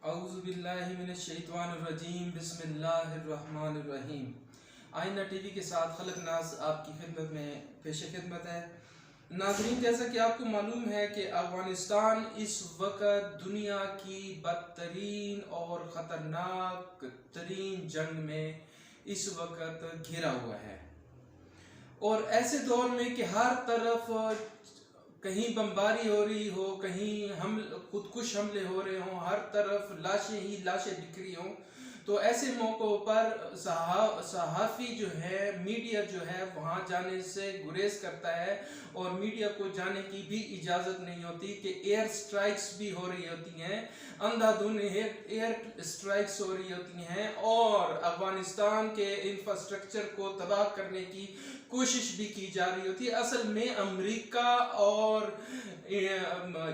औज़ुबिल्लाहिमिनश्शैतानिर्रजीम बिस्मिल्लाहिर्रहमानिर्रहीम। आईना टीवी के साथ खलक नाज आपकी खिदमत में पेश खिदमत है। नाज़रीन, जैसा कि आपको मालूम है कि अफ़गानिस्तान इस वक्त दुनिया की बदतरीन और ख़तरनाक तरीन जंग में इस वक्त घिरा हुआ है, और ऐसे दौर में कि हर तरफ कहीं बमबारी हो रही हो, कहीं हम खुदकुश हमले हो रहे हों, हर तरफ लाशें ही लाशें बिखरी हों, तो ऐसे मौक़ों पर सहाफ़ी जो है, मीडिया जो है, वहाँ जाने से गुरेज करता है, और मीडिया को जाने की भी इजाज़त नहीं होती कि एयर स्ट्राइक्स भी हो रही होती हैं, अंधाधुंध एयर स्ट्राइक्स हो रही होती हैं, और अफ़गानिस्तान के इंफ्रास्ट्रक्चर को तबाह करने की कोशिश भी की जा रही होती है। असल में अमेरिका और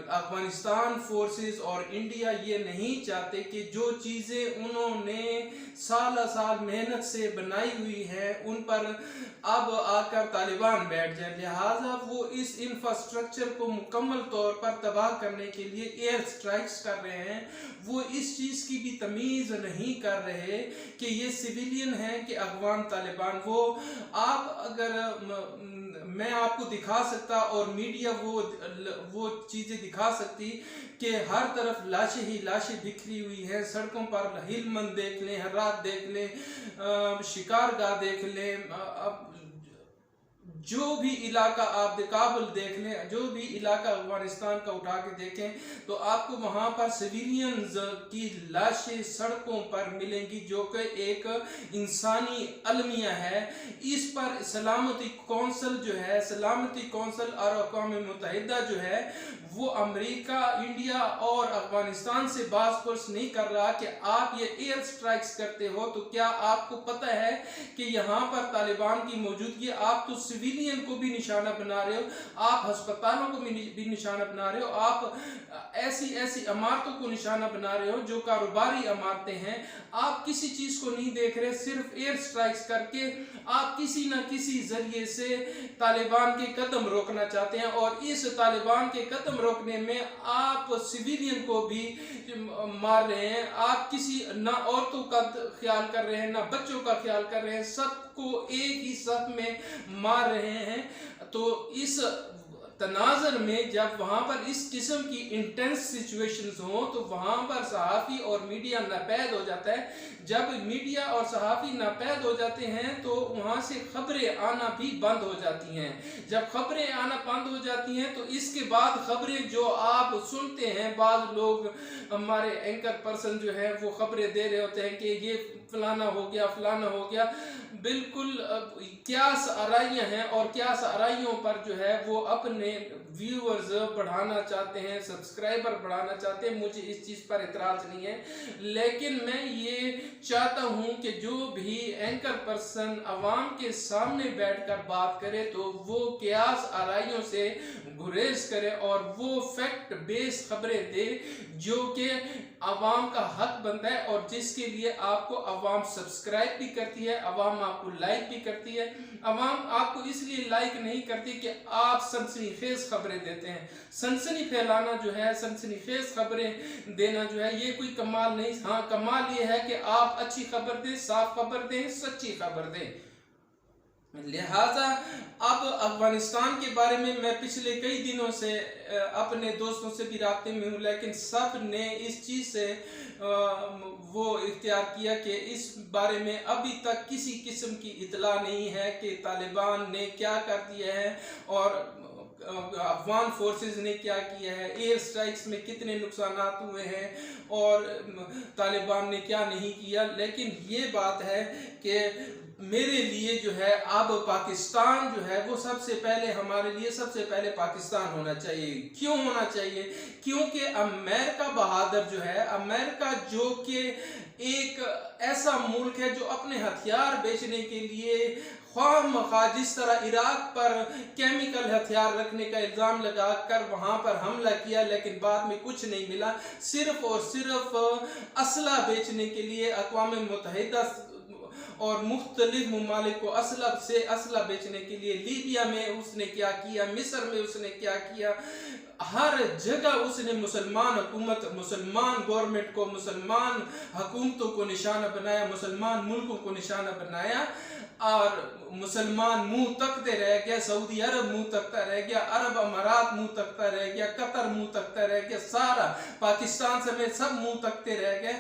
अफ़गानिस्तान फोर्सेस और इंडिया ये नहीं चाहते कि जो चीज़ें उन्होंने साल साल मेहनत से बनाई हुई है उन पर अब आकर तालिबान बैठ जाए, लिहाजा वो इस इंफ्रास्ट्रक्चर को मुकम्मल तौर पर तबाह करने के लिए एयर स्ट्राइक्स कर रहे हैं। वो इस चीज़ की भी तमीज़ नहीं कर रहे कि ये सिविलियन हैं कि अफगान तालिबान। वो आप अगर मैं आपको दिखा सकता और मीडिया वो चीज़ें दिखा सकती कि हर तरफ लाशें ही लाशें बिखरी हुई हैं, सड़कों पर हिलमंद देख लें, हर्रात देख लें, शिकारगाह देख लें, अब जो भी इलाका आप काबुल देख लें, जो भी इलाका अफगानिस्तान का उठा के देखें तो आपको वहाँ पर सिविलियंस की लाशें सड़कों पर मिलेंगी, जो कि एक इंसानी अलमिया है। इस पर सलामती कौंसल जो है, सलामती कौंसल और अक़वाम मुत्तहिदा जो है, वो अमेरिका, इंडिया और अफगानिस्तान से बात पुरस नहीं कर रहा कि आप ये एयर स्ट्राइक्स करते हो तो क्या आपको पता है कि यहाँ पर तालिबान की मौजूदगी, आप तो सिविलियन को भी निशाना बना रहे हो, आप अस्पतालों को भी निशाना बना रहे हो, आप ऐसी ऐसी इमारतों को निशाना बना रहे हो जो कारोबारी इमारतें हैं। आप किसी चीज को नहीं देख रहे, सिर्फ एयर स्ट्राइक्स करके आप किसी न किसी जरिए से तालिबान के कदम रोकना चाहते हैं, और इस तालिबान के कदम रोकने में आप सिविलियन को भी मार रहे हैं। आप किसी ना औरतों का ख्याल कर रहे हैं, ना बच्चों का ख्याल कर रहे हैं, सबको एक ही सफ में मार रहे हैं। तो इस तनाज़र में जब वहाँ पर इस किस्म की इंटेंस सिचुएशंस हो तो वहाँ पर सहाफ़ी और मीडिया नापैद हो जाता है। जब मीडिया और सहाफ़ी नापैद हो जाते हैं तो वहाँ से खबरें आना भी बंद हो जाती हैं। जब खबरें आना बंद हो जाती हैं तो इसके बाद खबरें जो आप सुनते हैं, बाद लोग हमारे एंकर पर्सन जो है वो खबरें दे रहे होते हैं कि ये फलाना हो गया, फलाना हो गया, बिल्कुल क्यास आराइयाँ हैं, और क्यास आराइयों पर जो है वो अपने व्यूअर्स बढ़ाना चाहते हैं, सब्सक्राइबर बढ़ाना चाहते हैं। मुझे इस चीज़ पर इतराज़ नहीं है, लेकिन मैं ये चाहता हूँ कि जो भी एंकर पर्सन अवाम के सामने बैठकर बात करे तो वो क्यास आराइयों से गुरेज करे और वो फैक्ट बेस्ड खबरें दे जो कि अवाम का हक बनता है, और जिसके लिए आपको अवाम सब्सक्राइब भी करती है, अवाम आपको लाइक भी करती है। अवाम आपको इसलिए लाइक नहीं करती कि आप सनसनीखेज खबरें देते हैं। सनसनी फैलाना जो है, सनसनीखेज खबरें देना जो है, ये कोई कमाल नहीं। हाँ, कमाल ये है कि आप अच्छी खबर दें, साफ खबर दें, सच्ची खबर दें। लिहाजा अब अफगानिस्तान के बारे में मैं पिछले कई दिनों से अपने दोस्तों से भी राब्ते में हूँ, लेकिन सब ने इस चीज़ से वो इख्तियार किया कि इस बारे में अभी तक किसी किस्म की इतला नहीं है कि तालिबान ने क्या कर दिया है और अफगान फोर्सेस ने क्या किया है, एयर स्ट्राइक्स में कितने नुकसान हुए हैं और तालिबान ने क्या नहीं किया। लेकिन ये बात है कि मेरे लिए जो है अब पाकिस्तान जो है वो सबसे पहले, हमारे लिए सबसे पहले पाकिस्तान होना चाहिए। क्यों होना चाहिए? क्योंकि अमेरिका बहादुर जो है, अमेरिका जो कि एक ऐसा मुल्क है जो अपने हथियार बेचने के लिए ख्वाह जिस तरह इराक पर केमिकल हथियार रखने का इल्ज़ाम लगाकर वहाँ पर हमला किया, लेकिन बाद में कुछ नहीं मिला, सिर्फ और सिर्फ असला बेचने के लिए अक़वाम मुत्तहिदा और मुख्तलिफ ममालिक को असला से असला बेचने के लिए। लीबिया में उसने क्या किया, मिस्र में उसने क्या किया, हर जगह उसने मुसलमान हुकूमत, मुसलमान गवर्नमेंट को, मुसलमान हुकूमतों को निशाना बनाया, मुसलमान मुल्कों को निशाना बनाया और मुसलमान मुंह तकते रह गया। सऊदी अरब मुंह तकता रह गया, अरब अमारात मुंह तकता रह गया, कतर मुंह तकता रह गया, सारा पाकिस्तान समेत सब मुंह तकते रह गए,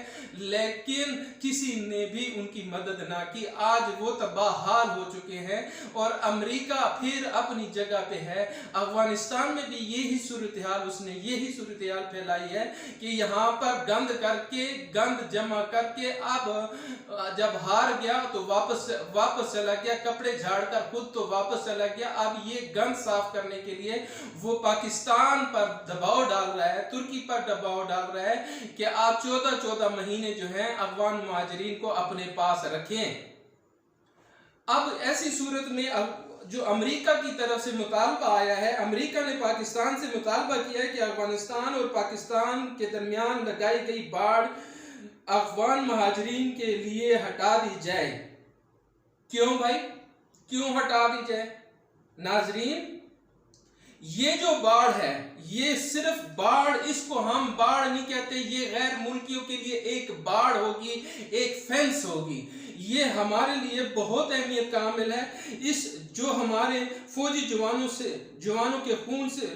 लेकिन किसी ने भी उनकी मदद ना की। आज वो तबाहाल हो चुके हैं और अमेरिका फिर अपनी जगह पे है। अफगानिस्तान में भी यही सूरत हाल, उसने यही सूरत हाल फैलाई है कि यहाँ पर गंद करके, गंद जमा करके, अब जब हार गया तो वापस चला गया, कपड़े झाड़कर खुद तो वापस चला गया। अब ये गंद साफ करने के लिए वो पाकिस्तान पर दबाव डाल रहा है, तुर्की पर दबाव डाल रहा है कि आप 14 महीने जो हैं अफगान मुहाजिरीन को अपने पास रखें। अब ऐसी सूरत में अब जो अमेरिका की तरफ से मुतालबा आया है, अमेरिका ने पाकिस्तान से मुतालबा किया है कि अफगानिस्तान और पाकिस्तान के दरमियान लगाई गई बाड़ अफगान मुहाजिरीन के लिए हटा दी जाए। क्यों भाई, क्यों हटा दी जाए? नाजरीन, ये जो बाढ़ है, ये सिर्फ बाढ़, इसको हम बाढ़ नहीं कहते, ये गैर मुल्कियों के लिए एक बाढ़ होगी, एक फेंस होगी। ये हमारे लिए बहुत अहमियत का हामिल है। इस जो हमारे फौजी जवानों के खून से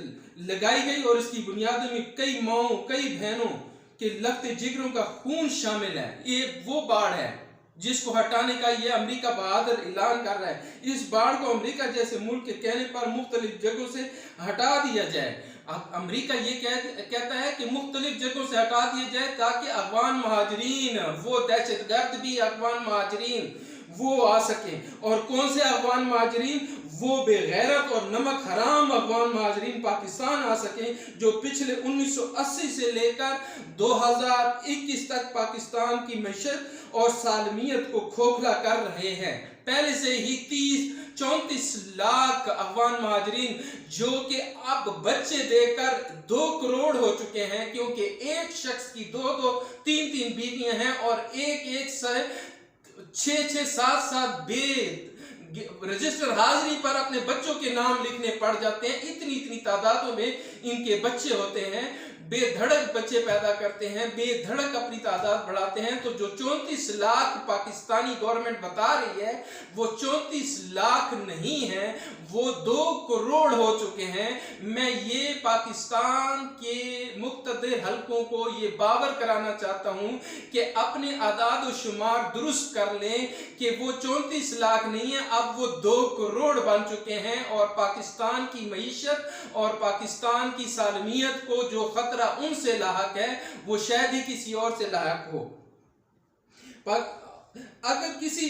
लगाई गई और इसकी बुनियाद में कई माओं, कई बहनों के लगते जिगरों का खून शामिल है। ये वो बाढ़ है जिसको हटाने का ये अमेरिका बहादुर ऐलान कर रहा है। इस बाढ़ को अमेरिका जैसे मुल्क के कहने पर मुख्तलिफ जगहों से हटा दिया जाए। अब अमेरिका ये कहता है कि मुख्तलिफ जगहों से हटा दिया जाए ताकि अफगान मुहाजिरीन, वो दहशतगर्द भी अफगान मुहाजिरीन वो आ सके। और कौन से अफगान मुहाजिरीन? वो बेगैरत और नमक हराम अफगान मुहाजिरीन पाकिस्तान आ सके जो पिछले 1980 से लेकर 2021 तक पाकिस्तान की मैशत और सालमियत को खोखला कर रहे हैं। पहले से ही 34 लाख अफगान मुहाजिरीन जो कि अब बच्चे देकर 2 करोड़ हो चुके हैं, क्योंकि एक शख्स की 2-2, 3-3 बीवियां हैं और एक से 6-6, 7-7 रजिस्टर हाजिरी पर अपने बच्चों के नाम लिखने पड़ जाते हैं। इतनी तादादों में इनके बच्चे होते हैं, बेधड़क बच्चे पैदा करते हैं, बेधड़क अपनी तादाद बढ़ाते हैं। तो जो 34 लाख पाकिस्तानी गवर्नमेंट बता रही है वो 34 लाख नहीं है, वो 2 करोड़ हो चुके हैं। मैं ये पाकिस्तान के मुक्तदिर हलकों को ये बावर कराना चाहता हूं कि अपने आदाद व शुमार दुरुस्त कर लें कि वो 34 लाख नहीं है, अब वो 2 करोड़ बन चुके हैं। और पाकिस्तान की मईशत और पाकिस्तान की सालमियत को जो खतरा उनसे लाहक है वो शायद ही किसी और से लाहक हो। अगर किसी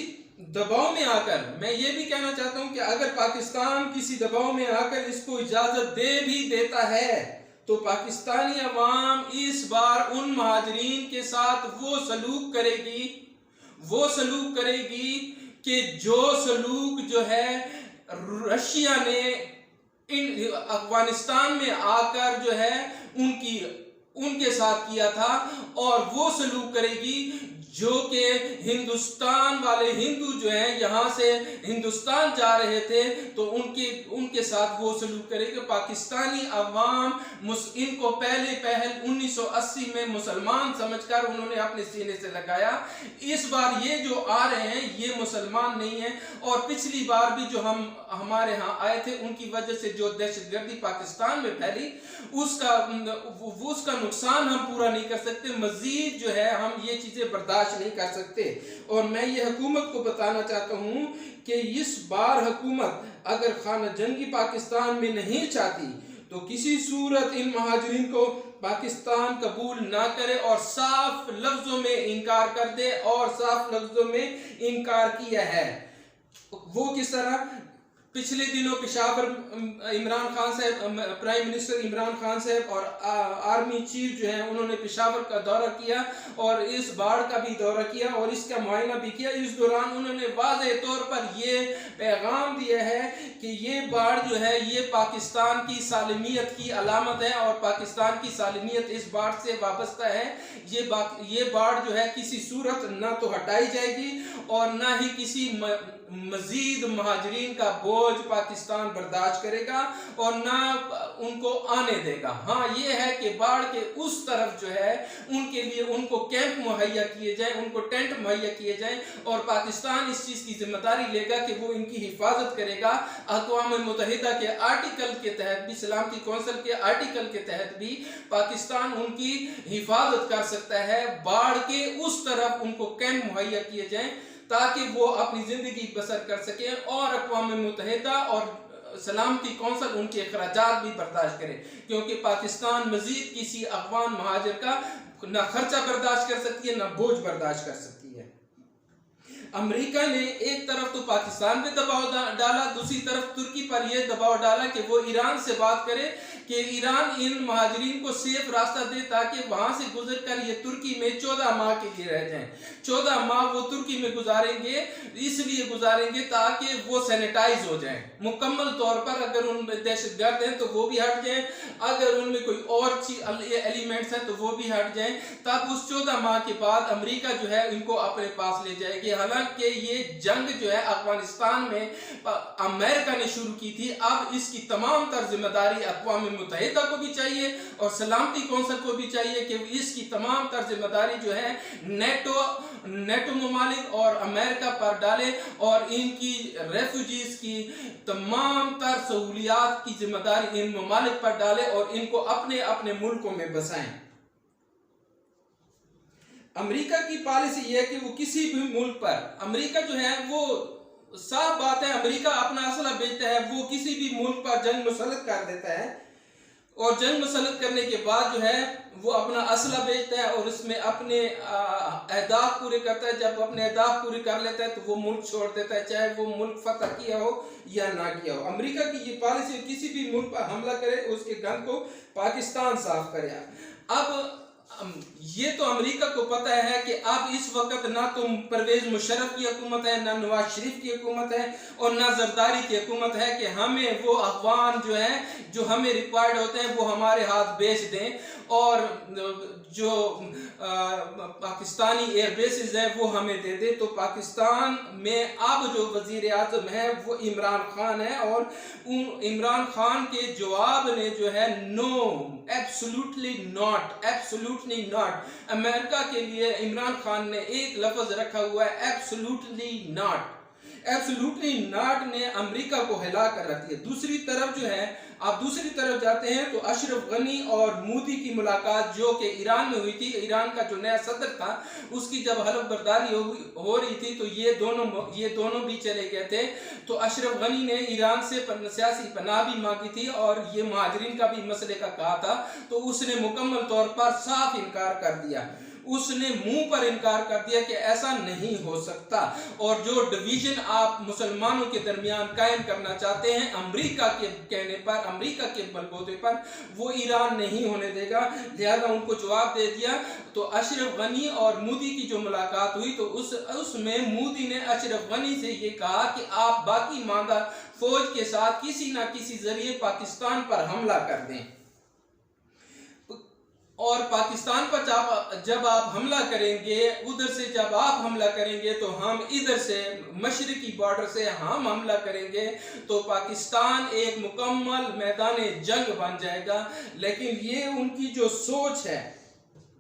दबाव में आकर, मैं ये भी कहना चाहता हूं कि अगर पाकिस्तान किसी दबाव में आकर इसको इजाजत दे भी देता है तो पाकिस्तानी अवाम इस बार उन मुहाजिरीन के साथ वो सलूक करेगी कि जो सलूक जो है रशिया ने अफगानिस्तान में आकर जो है उनके साथ किया था, और वो सलूक करेगी जो कि हिंदुस्तान वाले हिंदू जो हैं यहाँ से हिंदुस्तान जा रहे थे तो उनके साथ वो सलूक करेगा। पाकिस्तानी अवाम इनको पहल 1980 में मुसलमान समझकर उन्होंने अपने सीने से लगाया। इस बार ये जो आ रहे हैं ये मुसलमान नहीं है, और पिछली बार भी जो हमारे यहाँ आए थे उनकी वजह से जो दहशतगर्दी पाकिस्तान में फैली उसका नुकसान हम पूरा नहीं कर सकते। मजीद जो है हम ये चीजें बर्दाश्त नहीं कर सकते। और मैं ये हुकूमत को बताना चाहता हूं कि इस बार हुकूमत अगर खाना जंगी पाकिस्तान में नहीं चाहती तो किसी सूरत इन महाजिरीन को पाकिस्तान कबूल ना करे और साफ लफ्जों में इनकार कर दे, और साफ लफ्जों में इनकार किया है। वो किस तरह? पिछले दिनों पेशावर इमरान खान साहब, प्राइम मिनिस्टर इमरान खान साहब और आर्मी चीफ जो है उन्होंने पेशावर का दौरा किया और इस बाढ़ का भी दौरा किया और इसका मुआयना भी किया। इस दौरान उन्होंने वाज़ेह तौर पर ये पैगाम दिया है कि ये बाढ़ जो है ये पाकिस्तान की सालमियत की अलामत है और पाकिस्तान की सालमियत इस बाढ़ से वाबस्ता है। ये बाढ़ जो है किसी सूरत ना तो हटाई जाएगी और ना ही किसी मजीद महाजरीन का बोझ पाकिस्तान बर्दाश्त करेगा और ना उनको आने देगा। हाँ, ये है कि बाढ़ के उस तरफ जो है उनके लिए उनको कैंप मुहैया किए जाए, उनको टेंट मुहैया किए जाए और पाकिस्तान इस चीज़ की जिम्मेदारी लेगा कि वो इनकी हिफाजत करेगा। अक़वाम मुत्तहिदा के आर्टिकल के तहत भी, सलामती कौंसिल के आर्टिकल के तहत भी पाकिस्तान उनकी हिफाजत कर सकता है। बाढ़ के उस तरफ उनको कैंप मुहैया किए जाए ताकि वो अपनी जिंदगी बसर कर सके और अक़वाम मुत्तहिदा और सलामती कौंसिल उनके अखराजात भी बर्दाश्त करे, क्योंकि पाकिस्तान मजीद किसी अफगान महाजिर का ना खर्चा बर्दाश्त कर सकती है ना बोझ बर्दाश्त कर सकती है। अमेरिका ने एक तरफ तो पाकिस्तान पे दबाव डाला, दूसरी तरफ तुर्की पर यह दबाव डाला कि वो ईरान से बात करे कि ईरान इन महाजरीन को सेफ रास्ता दे ताकि वहां से गुजर कर ये तुर्की में 14 माह के लिए रह जाएं। 14 माह वो तुर्की में गुजारेंगे, इसलिए गुजारेंगे ताकि वो सैनिटाइज हो जाएं मुकम्मल तौर पर। अगर उनमें दहशतगर्द हैं तो वो भी हट जाएं, अगर उनमें कोई और चीज एलिमेंट्स हैं तो वो भी हट जाएं। तब उस 14 माह के बाद अमेरिका जो है इनको अपने पास ले जाएगी। हालांकि ये जंग जो है अफगानिस्तान में अमेरिका ने शुरू की थी, अब इसकी तमाम तर जिम्मेदारी अक़वाम मुत्तहिदा को भी चाहिए और सलामती कौंसिल को भी चाहिए कि इसकी तमाम तर जिम्मेदारी जो है नेटो ममालिक और अमेरिका पर डाले और इनकी रेफ्यूजीज की तमाम तर सहूलियात की जिम्मेदारी इन ममालिक पर डाले और इनको अपने अपने मुल्कों में बसाएं। अमेरिका की पॉलिसी यह है कि वो किसी भी मुल्क पर, अमेरिका जो है वो साफ बात है अमेरिका अपना असला बेचता है, वो किसी भी मुल्क पर जंग मुसल्लत कर देता है और जंग मुसल्लत करने के बाद जो है वो अपना असला बेचता है और उसमें अपने अहदाफ पूरे करता है। जब अपने अहदाफ पूरे कर लेता है तो वो मुल्क छोड़ देता है, चाहे वो मुल्क फतह किया हो या ना किया हो। अमेरिका की ये पॉलिसी किसी भी मुल्क पर हमला करे उसके गन को पाकिस्तान साफ करे। अब ये तो अमेरिका को पता है कि अब इस वक्त ना तो परवेज मुशर्रफ की हुकूमत है, ना नवाज शरीफ की हुकूमत है और ना जरदारी की हुकूमत है कि हमें वो अफगान जो है जो हमें रिक्वायर्ड होते हैं वो हमारे हाथ बेच दें और जो पाकिस्तानी एयर बेसिस है वो हमें दे दे। तो पाकिस्तान में अब जो वजीर आज़म है वो इमरान खान है और इमरान खान के जवाब ने जो है no, absolutely not, absolutely not. America के लिए इमरान खान ने एक लफ्ज रखा हुआ है एब्सोल्युटली नॉट। एब्सोल्युटली नॉट ने अमेरिका को हिला कर रख दिया। दूसरी तरफ जो है आप दूसरी तरफ जाते हैं तो अशरफ गनी और मोदी की मुलाकात जो कि ईरान में हुई थी, ईरान का जो नया सदर था उसकी जब हलफ बर्दारी हो रही थी तो ये दोनों भी चले गए थे। तो अशरफ गनी ने ईरान से सियासी पनाह भी मांगी थी और ये महाजरीन का भी मसले का कहा था, तो उसने मुकम्मल तौर पर साफ इनकार कर दिया, उसने मुंह पर इनकार कर दिया कि ऐसा नहीं हो सकता। और जो डिवीजन आप मुसलमानों के दरमियान कायम करना चाहते हैं अमेरिका के कहने पर, अमेरिका के बलबूते पर, वो ईरान नहीं होने देगा, लिहाजा उनको जवाब दे दिया। तो अशरफ गनी और मोदी की जो मुलाकात हुई तो उसमें मोदी ने अशरफ गनी से ये कहा कि आप बाकी मादा फौज के साथ किसी ना किसी जरिए पाकिस्तान पर हमला कर दें और पाकिस्तान पर जब आप हमला करेंगे, उधर से जब आप हमला करेंगे तो हम इधर से मशरिकी बॉर्डर से हम हमला करेंगे तो पाकिस्तान एक मुकम्मल मैदान जंग बन जाएगा। लेकिन ये उनकी जो सोच है,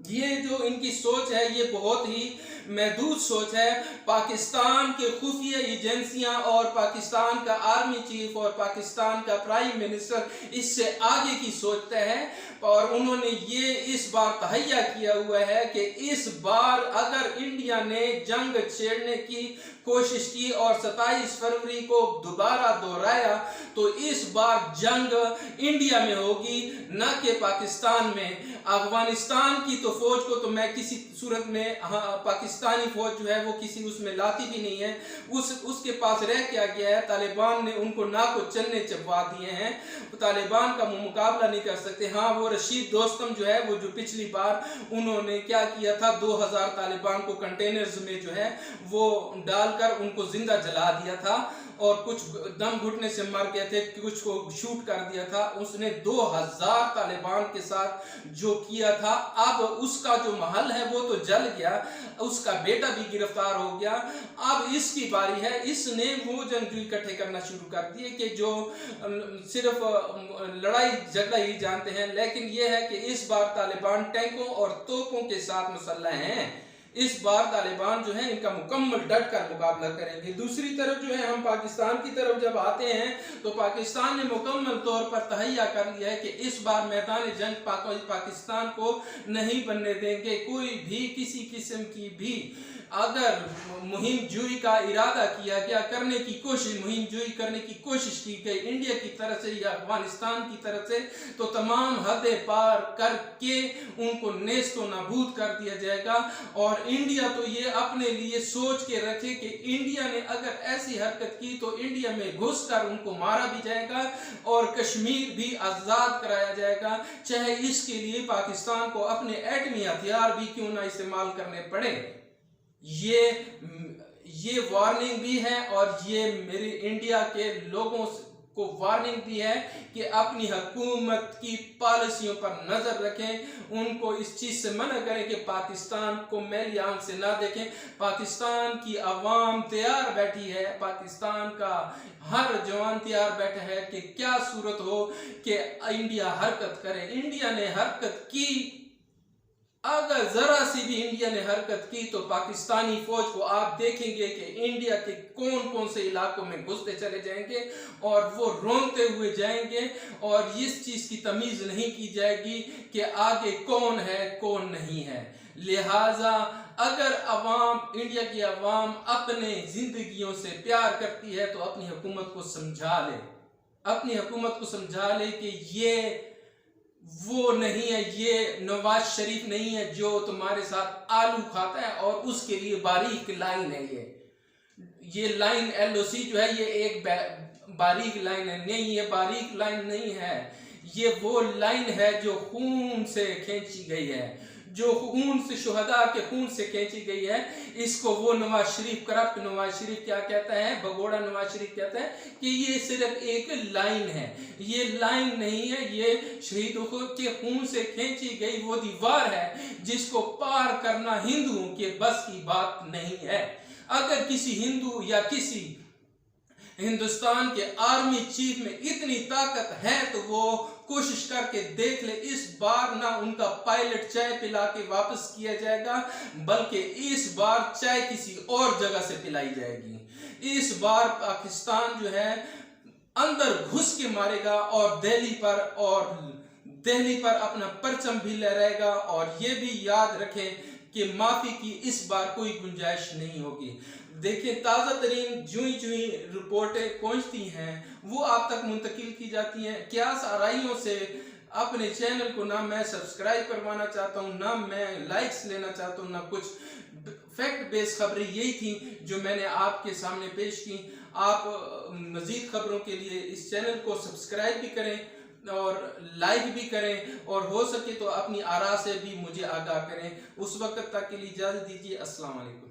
ये जो इनकी सोच है ये बहुत ही महदूद सोच है। पाकिस्तान के खुफिया एजेंसियां और पाकिस्तान का आर्मी चीफ और पाकिस्तान का प्राइम मिनिस्टर इससे आगे की सोचते हैं और उन्होंने ये इस बार तहैया किया हुआ है कि इस बार अगर इंडिया ने जंग छेड़ने की कोशिश की और 27 फरवरी को दोबारा दोहराया तो इस बार जंग इंडिया में होगी, न कि पाकिस्तान में। अफगानिस्तान की तो फौज को तो मैं किसी सूरत में पाकिस्तान पाकिस्तानी फौज जो है वो किसी उसमें लाती भी नहीं है, उसके पास रह क्या गया है। तालिबान ने उनको नाको चलने चबवा दिए हैं, तालिबान का मुकाबला नहीं कर सकते। हाँ, वो रशीद दोस्तम जो है, वो जो पिछली बार उन्होंने क्या किया था, 2000 तालिबान को कंटेनर्स में जो है वो डालकर उनको जिंदा जला दिया था और कुछ दम घुटने से मर गए थे, कुछ को शूट कर दिया था। उसने 2000 तालिबान के साथ जो किया था, अब उसका जो महल है वो तो जल गया, उसका बेटा भी गिरफ्तार हो गया। अब इसकी बारी है, इसने वो जंगजू इकट्ठे करना शुरू कर दिए कि जो सिर्फ लड़ाई झगड़ा ही जानते हैं। लेकिन यह है कि इस बार तालिबान टैंकों और तोपों के साथ मुसल्लह हैं। इस बार तालिबान जो है इनका मुकम्मल डट कर मुकाबला करेंगे। दूसरी तरफ जो है हम पाकिस्तान की तरफ जब आते हैं तो पाकिस्तान ने मुकम्मल तौर पर तहैया कर लिया है कि इस बार मैदान जंग पाकिस्तान को नहीं बनने देंगे। कोई भी किसी किस्म की भी अगर मुहिम जुई का इरादा किया गया, करने की कोशिश, मुहिम जुई करने की कोशिश की गई इंडिया की तरफ से या अफगानिस्तान की तरफ से, तो तमाम हदें पार करके उनको नेस्तो नाबूद कर दिया जाएगा। और इंडिया तो ये अपने लिए सोच के रखे कि इंडिया ने अगर ऐसी हरकत की तो इंडिया में घुसकर उनको मारा भी जाएगा और कश्मीर भी आजाद कराया जाएगा, चाहे इसके लिए पाकिस्तान को अपने एटमी हथियार भी क्यों ना इस्तेमाल करने पड़े। ये वार्निंग भी है और ये मेरी इंडिया के लोगों को वार्निंग भी है कि अपनी हुकूमत की पॉलिसियों पर नजर रखें, उनको इस चीज से मना करें कि पाकिस्तान को मैली आंख से ना देखें। पाकिस्तान की आवाम तैयार बैठी है, पाकिस्तान का हर जवान तैयार बैठा है कि क्या सूरत हो कि इंडिया हरकत करे। इंडिया ने हरकत की, अगर जरा सी भी इंडिया ने हरकत की तो पाकिस्तानी फौज को आप देखेंगे कि इंडिया के कौन कौन से इलाकों में घुसते चले जाएंगे और वो रोंदते हुए जाएंगे और इस चीज की तमीज नहीं की जाएगी कि आगे कौन है कौन नहीं है। लिहाजा अगर अवाम, इंडिया की अवाम अपने जिंदगियों से प्यार करती है तो अपनी हुकूमत को समझा ले, अपनी हुकूमत को समझा ले कि ये वो नहीं है, ये नवाज शरीफ नहीं है जो तुम्हारे साथ आलू खाता है और उसके लिए बारीक लाइन है। ये लाइन LOC जो है ये एक बारीक लाइन है, नहीं ये बारीक लाइन नहीं है, ये वो लाइन है जो खून से खींची गई है, जो खून से, शुहदा के खून से खींची गई है। इसको वो नवाज शरीफ, करप्ट नवाज शरीफ क्या कहता है, भगोड़ा नवाज शरीफ कहता है कि ये सिर्फ एक लाइन है। ये लाइन नहीं है, ये शहीदों के खून से खींची गई वो दीवार है जिसको पार करना हिंदुओं के बस की बात नहीं है। अगर किसी हिंदू या किसी हिंदुस्तान के आर्मी चीफ में इतनी ताकत है तो वो कोशिश करके देख ले, इस बार ना उनका पायलट चाय पिला के वापस किया जाएगा बल्कि इस बार चाय किसी और जगह से पिलाई जाएगी। इस बार पाकिस्तान जो है अंदर घुस के मारेगा और दिल्ली पर अपना परचम भी लहराएगा। और ये भी याद रखें कि माफी की इस बार कोई गुंजाइश नहीं होगी। देखिए, ताज़ा तरीन जुई रिपोर्टें पहुंचती हैं वो आप तक मुंतकिल की जाती हैं। क्या साराइयों से अपने चैनल को ना मैं सब्सक्राइब करवाना चाहता हूं, ना मैं लाइक्स लेना चाहता हूं, ना कुछ फैक्ट बेस्ड खबरें यही थी जो मैंने आपके सामने पेश की। आप मजीद खबरों के लिए इस चैनल को सब्सक्राइब भी करें और लाइक भी करें और हो सके तो अपनी आरा से भी मुझे आगाह करें। उस वक्त तक के लिए इजाज़त दीजिए। अस्सलाम वालेकुम।